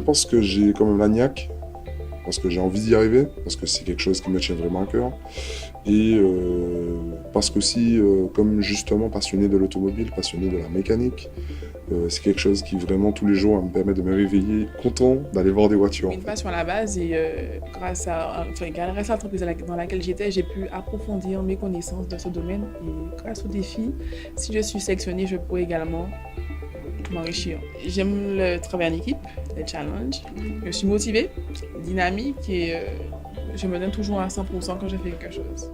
pense que j'ai quand même la niaque, parce que j'ai envie d'y arriver, parce que c'est quelque chose qui me tient vraiment à cœur. Et parce qu'aussi, comme justement passionné de l'automobile, passionné de la mécanique, c'est quelque chose qui vraiment tous les jours me permet de me réveiller content d'aller voir des voitures. Une passion à la base et grâce à l'entreprise dans laquelle j'étais, j'ai pu approfondir mes connaissances dans ce domaine et grâce aux défis, si je suis sélectionnée, je pourrais également m'enrichir. J'aime le travail en équipe, les challenges. Je suis motivée, dynamique et je me donne toujours à 100% quand je fais quelque chose.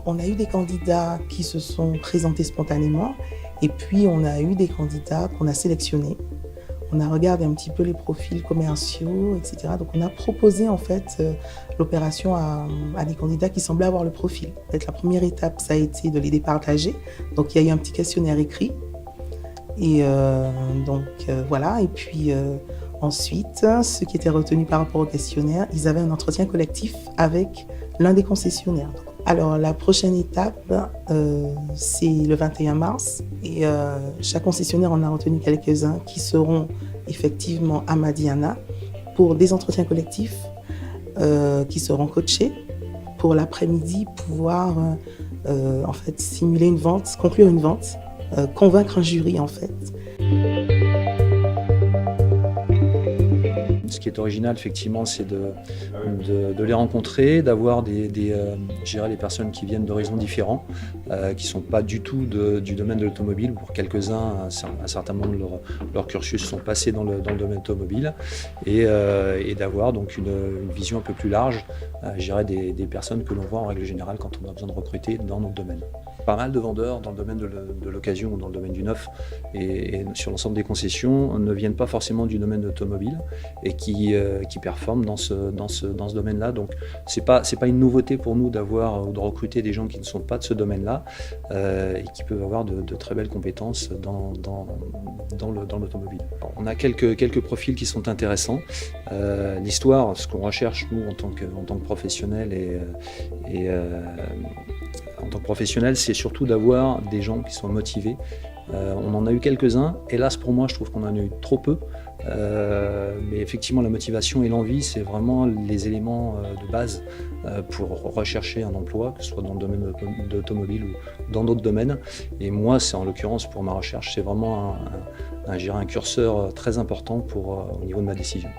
On a eu des candidats qui se sont présentés spontanément et puis on a eu des candidats qu'on a sélectionnés. On a regardé un petit peu les profils commerciaux, etc. Donc on a proposé en fait l'opération à des candidats qui semblaient avoir le profil. En fait, la première étape, ça a été de les départager. Donc il y a eu un petit questionnaire écrit. Et voilà. Et puis ensuite, ceux qui étaient retenus par rapport au questionnaire, ils avaient un entretien collectif avec l'un des concessionnaires. Alors la prochaine étape, c'est le 21 mars et chaque concessionnaire en a retenu quelques-uns qui seront effectivement à Madiana pour des entretiens collectifs qui seront coachés pour l'après-midi pouvoir en fait simuler une vente, conclure une vente, convaincre un jury en fait. Ce qui est original, effectivement, c'est de les rencontrer, d'avoir des personnes qui viennent d'horizons différents, qui ne sont pas du tout du domaine de l'automobile. Pour quelques-uns, un certain nombre de leur cursus sont passés dans le domaine automobile, et d'avoir donc une vision un peu plus large, des personnes que l'on voit en règle générale quand on a besoin de recruter dans notre domaine. Pas mal de vendeurs dans le domaine de l'occasion ou dans le domaine du neuf et sur l'ensemble des concessions ne viennent pas forcément du domaine automobile et qui performent dans ce domaine-là. Donc c'est pas une nouveauté pour nous d'avoir ou de recruter des gens qui ne sont pas de ce domaine-là et qui peuvent avoir de très belles compétences dans l'automobile. On a quelques profils qui sont intéressants. L'histoire, ce qu'on recherche nous en tant que professionnels en tant que professionnel, c'est surtout d'avoir des gens qui sont motivés. On en a eu quelques-uns. Hélas, pour moi, je trouve qu'on en a eu trop peu. Mais effectivement, la motivation et l'envie, c'est vraiment les éléments de base pour rechercher un emploi, que ce soit dans le domaine de l'automobile ou dans d'autres domaines. Et moi, c'est en l'occurrence pour ma recherche, c'est vraiment un curseur très important au niveau de ma décision.